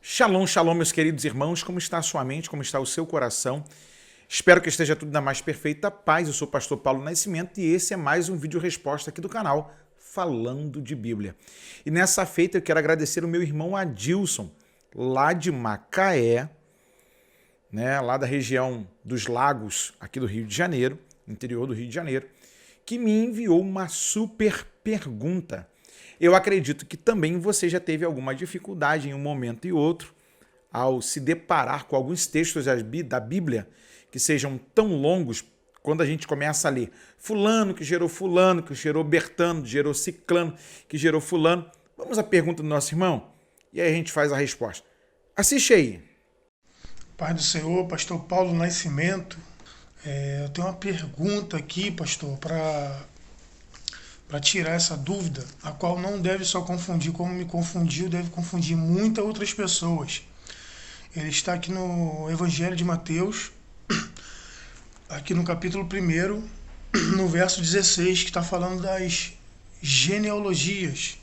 Shalom, shalom, meus queridos irmãos, como está a sua mente, como está o seu coração? Espero que esteja tudo na mais perfeita paz. Eu sou o pastor Paulo Nascimento e esse é mais um vídeo resposta aqui do canal Falando de Bíblia. E nessa feita eu quero agradecer o meu irmão Adilson, lá de Macaé, lá da região dos Lagos, aqui do Rio de Janeiro, interior do Rio de Janeiro, que me enviou uma super pergunta. Eu acredito que também você já teve alguma dificuldade em um momento e outro ao se deparar com alguns textos da Bíblia que sejam tão longos, quando a gente começa a ler fulano, que gerou Bertano, que gerou Ciclano, que gerou fulano. Vamos à pergunta do nosso irmão? E aí a gente faz a resposta. Assiste aí. Pai do Senhor, pastor Paulo Nascimento. Eu tenho uma pergunta aqui, pastor, para tirar essa dúvida, a qual não deve só confundir como me confundiu, deve confundir muitas outras pessoas. Ele está aqui no Evangelho de Mateus, aqui no capítulo 1, no verso 16, que está falando das genealogias.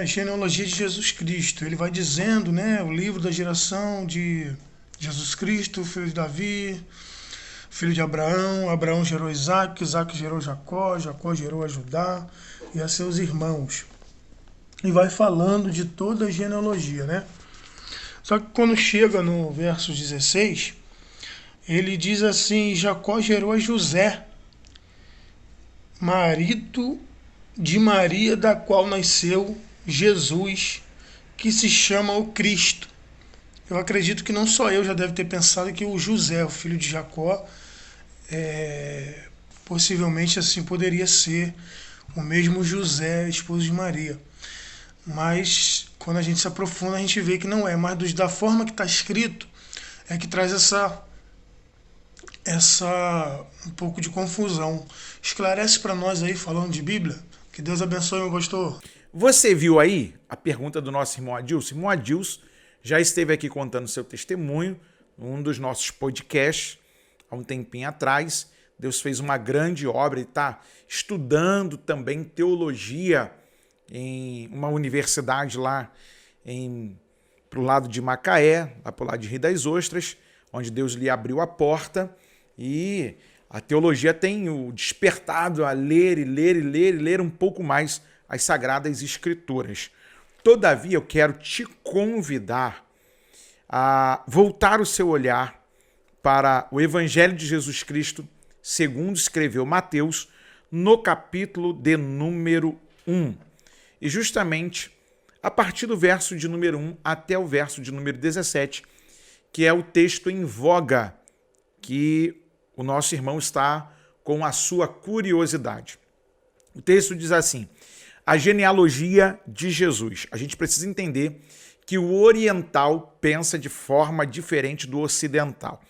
Genealogia de Jesus Cristo. Ele vai dizendo, o livro da geração de Jesus Cristo, filho de Davi, filho de Abraão. Abraão gerou Isaac, Isaac gerou Jacó, Jacó gerou a Judá e a seus irmãos. E vai falando de toda a genealogia, Só que quando chega no verso 16, ele diz assim: Jacó gerou a José, marido de Maria, da qual nasceu Jesus, que se chama o Cristo. Eu acredito que não só eu já deve ter pensado que o José, o filho de Jacó, possivelmente assim poderia ser o mesmo José, esposo de Maria. Mas quando a gente se aprofunda, a gente vê que não é. Mas da forma que está escrito, é que traz essa um pouco de confusão. Esclarece para nós aí, falando de Bíblia. Que Deus abençoe, meu pastor. Você viu aí a pergunta do nosso irmão Adilson? Irmão Adilson já esteve aqui contando seu testemunho, num dos nossos podcasts, há um tempinho atrás. Deus fez uma grande obra e está estudando também teologia em uma universidade lá para o lado de Macaé, lá para o lado de Rio das Ostras, onde Deus lhe abriu a porta, e a teologia tem o despertado a ler e ler e ler e ler um pouco mais as Sagradas Escrituras. Todavia, eu quero te convidar a voltar o seu olhar para o Evangelho de Jesus Cristo, segundo escreveu Mateus, no capítulo de número 1. E justamente a partir do verso de número 1 até o verso de número 17, que é o texto em voga que o nosso irmão está com a sua curiosidade. O texto diz assim: a genealogia de Jesus. A gente precisa entender que o oriental pensa de forma diferente do ocidental.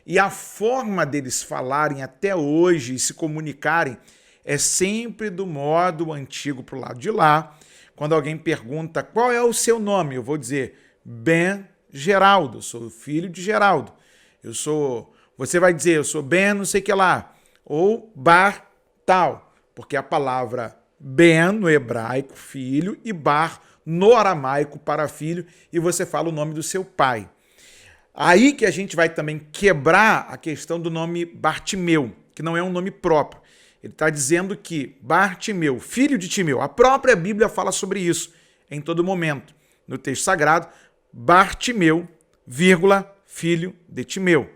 E a forma deles falarem até hoje e se comunicarem é sempre do modo antigo para o lado de lá. Quando alguém pergunta qual é o seu nome, eu vou dizer Ben Geraldo, sou filho de Geraldo. Você vai dizer, eu sou Ben não sei o que lá, ou Bar tal, porque a palavra Ben no hebraico, filho, e Bar no aramaico para filho, e você fala o nome do seu pai. Aí que a gente vai também quebrar a questão do nome Bartimeu, que não é um nome próprio. Ele está dizendo que Bartimeu, filho de Timeu, a própria Bíblia fala sobre isso em todo momento. No texto sagrado, Bartimeu, filho de Timeu.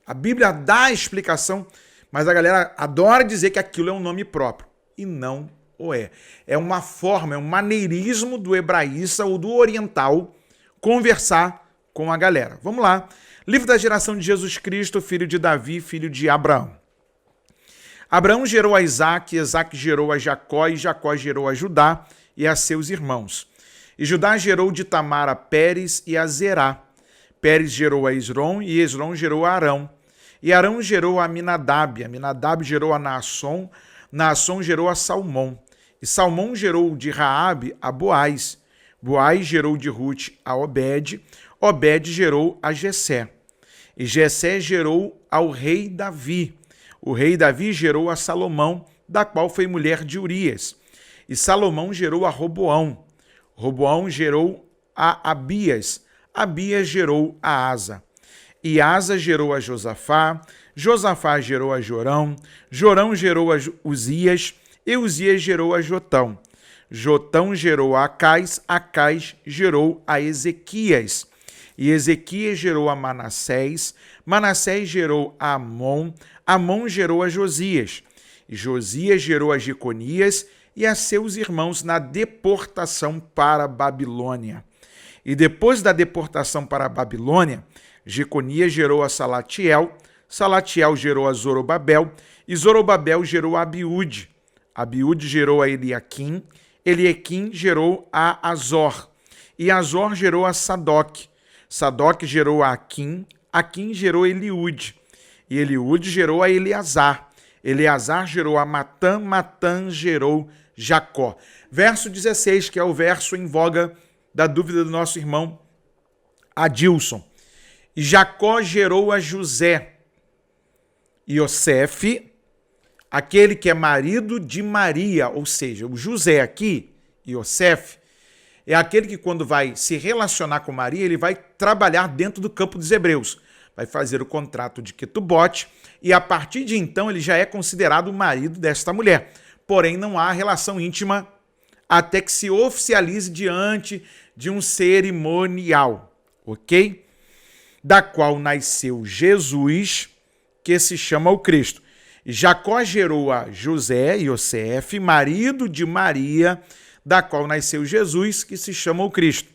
A Bíblia dá a explicação, mas a galera adora dizer que aquilo é um nome próprio. E não o é. É uma forma, é um maneirismo do hebraísta ou do oriental conversar com a galera. Vamos lá. Livro da geração de Jesus Cristo, filho de Davi, filho de Abraão. Abraão gerou a Isaac, Isaac gerou a Jacó, e Jacó gerou a Judá e a seus irmãos. E Judá gerou de Tamar a Pérez e a Zerá. Pérez gerou a Esrom, e Esrom gerou a Arão. E Arão gerou a Aminadab, Aminadab gerou a Naasson, Naasson gerou a Salmão. E Salmão gerou de Raabe a Boaz. Boaz gerou de Ruth a Obed, Obed gerou a Jessé. E Jessé gerou ao rei Davi. O rei Davi gerou a Salomão, da qual foi mulher de Urias. E Salomão gerou a Roboão. Roboão gerou a Abias. Abias gerou a Asa. E Asa gerou a Josafá. Josafá gerou a Jorão. Jorão gerou a Uzias. E Uzias gerou a Jotão. Jotão gerou a Acais. Acais gerou a Ezequias. E Ezequias gerou a Manassés. Manassés gerou a Amon. Amon gerou a Josias. E Josias gerou a Jeconias e a seus irmãos na deportação para a Babilônia. E depois da deportação para a Babilônia, Jeconias gerou a Salatiel. Salatiel gerou a Zorobabel. E Zorobabel gerou a Abiúde. Abiúde gerou a Eliaquim. Eliaquim gerou a Azor. E Azor gerou a Sadoc. Sadoc gerou a Aquim. Aquim gerou Eliúde. E Eliúde gerou a Eleazar. Eleazar gerou a Matã. Matã gerou Jacó. Verso 16, que é o verso em voga da dúvida do nosso irmão Adilson. E Jacó gerou a José. Iosef, aquele que é marido de Maria, ou seja, o José aqui, Iosef, é aquele que quando vai se relacionar com Maria, ele vai trabalhar dentro do campo dos hebreus. Vai fazer o contrato de Quetubote e a partir de então ele já é considerado o marido desta mulher. Porém, não há relação íntima até que se oficialize diante de um cerimonial, ok? Da qual nasceu Jesus, que se chama o Cristo. E Jacó gerou a José, Iosef, marido de Maria, da qual nasceu Jesus, que se chama o Cristo.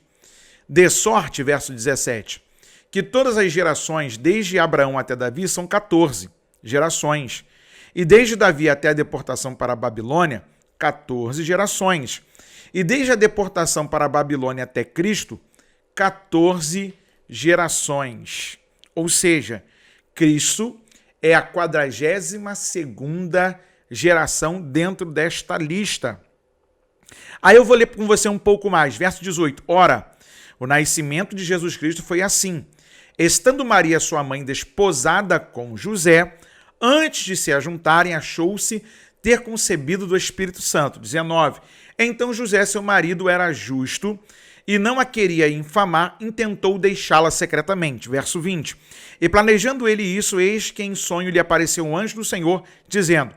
De sorte, verso 17, que todas as gerações, desde Abraão até Davi, são 14 gerações. E desde Davi até a deportação para a Babilônia, 14 gerações. E desde a deportação para a Babilônia até Cristo, 14 gerações. Ou seja, Cristo é a 42ª geração dentro desta lista. Aí eu vou ler com você um pouco mais. Verso 18. Ora, o nascimento de Jesus Cristo foi assim. Estando Maria, sua mãe, desposada com José, antes de se ajuntarem, achou-se ter concebido do Espírito Santo. 19. Então José, seu marido, era justo e não a queria infamar, intentou deixá-la secretamente. Verso 20. E planejando ele isso, eis que em sonho lhe apareceu um anjo do Senhor, dizendo: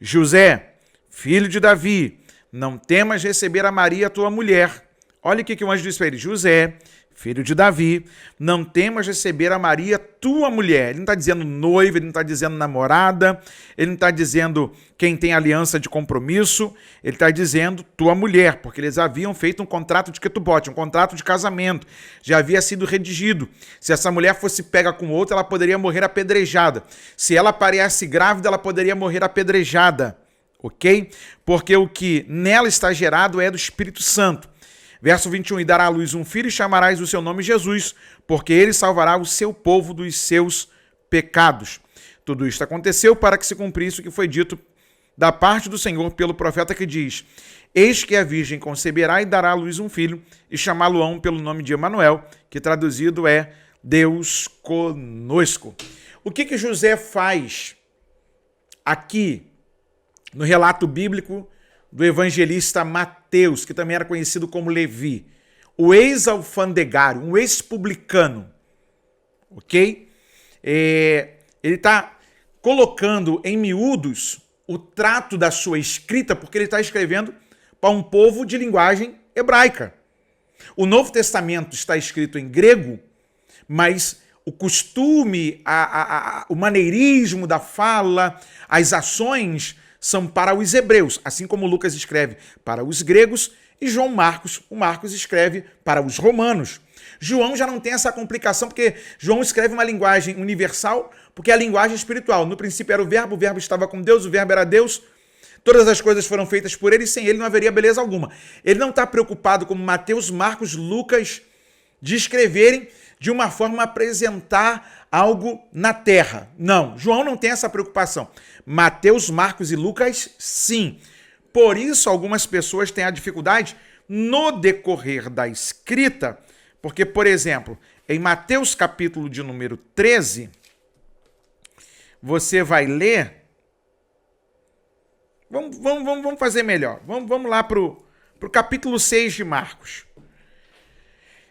José, filho de Davi, não temas receber a Maria, tua mulher. Olha o que o anjo disse para ele: José, filho de Davi, não temas receber a Maria, tua mulher. Ele não está dizendo noiva, ele não está dizendo namorada, ele não está dizendo quem tem aliança de compromisso, ele está dizendo tua mulher, porque eles haviam feito um contrato de Quetubote, um contrato de casamento, já havia sido redigido. Se essa mulher fosse pega com outra, ela poderia morrer apedrejada. Se ela aparece grávida, ela poderia morrer apedrejada, ok? Porque o que nela está gerado é do Espírito Santo. Verso 21, e dará à luz um filho e chamarás o seu nome Jesus, porque ele salvará o seu povo dos seus pecados. Tudo isto aconteceu para que se cumprisse o que foi dito da parte do Senhor pelo profeta que diz: eis que a virgem conceberá e dará à luz um filho e chamá-lo-ão pelo nome de Emanuel, que traduzido é Deus conosco. O que José faz aqui no relato bíblico do evangelista Mateus, que também era conhecido como Levi, o ex-alfandegário, um ex-publicano, ok? Ele está colocando em miúdos o trato da sua escrita, porque ele está escrevendo para um povo de linguagem hebraica. O Novo Testamento está escrito em grego, mas o costume, o maneirismo da fala, as ações são para os hebreus, assim como Lucas escreve para os gregos e o Marcos escreve para os romanos. João já não tem essa complicação, porque João escreve uma linguagem universal, porque é a linguagem espiritual. No princípio era o verbo estava com Deus, o verbo era Deus, todas as coisas foram feitas por ele e sem ele não haveria beleza alguma. Ele não está preocupado como Mateus, Marcos, Lucas de escreverem de uma forma a apresentar algo na terra. Não, João não tem essa preocupação. Mateus, Marcos e Lucas, sim. Por isso, algumas pessoas têm a dificuldade no decorrer da escrita, porque, por exemplo, em Mateus capítulo de número 13, você vai ler... Vamos fazer melhor. Vamos lá para o capítulo 6 de Marcos.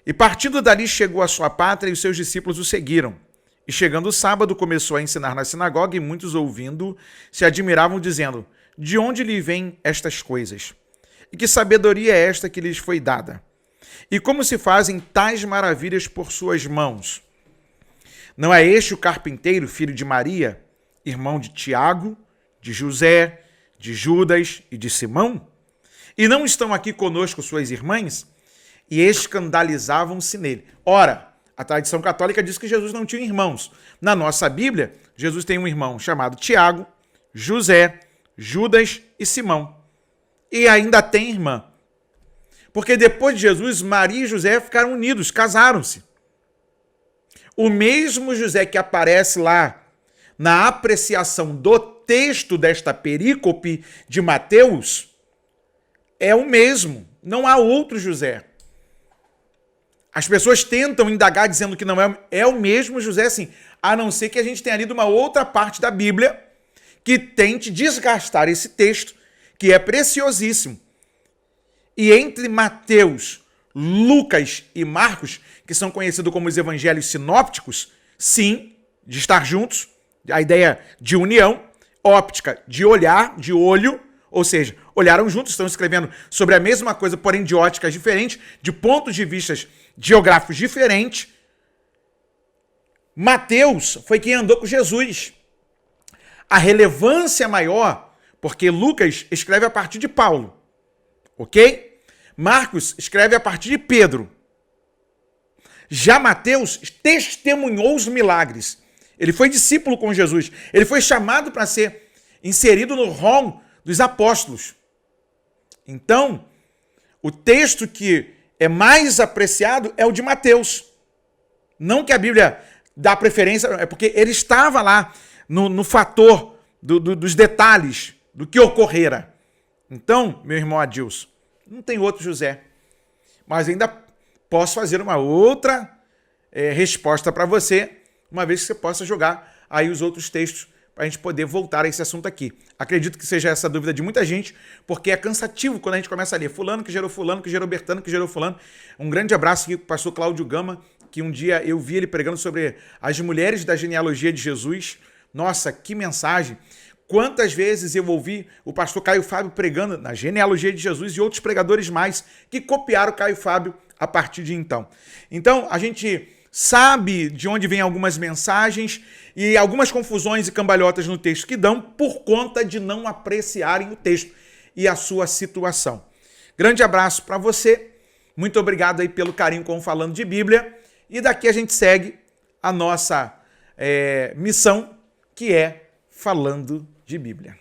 E partindo dali chegou à sua pátria e os seus discípulos o seguiram. E chegando o sábado, começou a ensinar na sinagoga e muitos ouvindo se admiravam, dizendo: de onde lhe vêm estas coisas? E que sabedoria é esta que lhes foi dada? E como se fazem tais maravilhas por suas mãos? Não é este o carpinteiro, filho de Maria, irmão de Tiago, de José, de Judas e de Simão? E não estão aqui conosco suas irmãs? E escandalizavam-se nele. Ora, a tradição católica diz que Jesus não tinha irmãos. Na nossa Bíblia, Jesus tem um irmão chamado Tiago, José, Judas e Simão. E ainda tem irmã. Porque depois de Jesus, Maria e José ficaram unidos, casaram-se. O mesmo José que aparece lá na apreciação do texto desta perícope de Mateus é o mesmo. Não há outro José. As pessoas tentam indagar dizendo que não é o mesmo José, sim, a não ser que a gente tenha lido uma outra parte da Bíblia que tente desgastar esse texto, que é preciosíssimo. E entre Mateus, Lucas e Marcos, que são conhecidos como os evangelhos sinópticos, sim, de estar juntos, a ideia de união, óptica de olhar, de olho, ou seja, olharam juntos, estão escrevendo sobre a mesma coisa, porém de óticas diferentes, de pontos de vista geográficos diferentes. Mateus foi quem andou com Jesus. A relevância maior, porque Lucas escreve a partir de Paulo, ok? Marcos escreve a partir de Pedro. Já Mateus testemunhou os milagres. Ele foi discípulo com Jesus. Ele foi chamado para ser inserido no rol dos apóstolos. Então, o texto que é mais apreciado é o de Mateus. Não que a Bíblia dá preferência, é porque ele estava lá no fator dos detalhes do que ocorrera. Então, meu irmão Adilson, não tem outro José. Mas ainda posso fazer uma outra resposta para você, uma vez que você possa jogar aí os outros textos para a gente poder voltar a esse assunto aqui. Acredito que seja essa dúvida de muita gente, porque é cansativo quando a gente começa a ler fulano, que gerou Bertano, que gerou fulano. Um grande abraço aqui para o pastor Cláudio Gama, que um dia eu vi ele pregando sobre as mulheres da genealogia de Jesus. Nossa, que mensagem! Quantas vezes eu ouvi o pastor Caio Fábio pregando na genealogia de Jesus e outros pregadores mais que copiaram o Caio Fábio a partir de então. Então, a gente sabe de onde vêm algumas mensagens e algumas confusões e cambalhotas no texto que dão por conta de não apreciarem o texto e a sua situação. Grande abraço para você, muito obrigado aí pelo carinho com Falando de Bíblia e daqui a gente segue a nossa missão, que é Falando de Bíblia.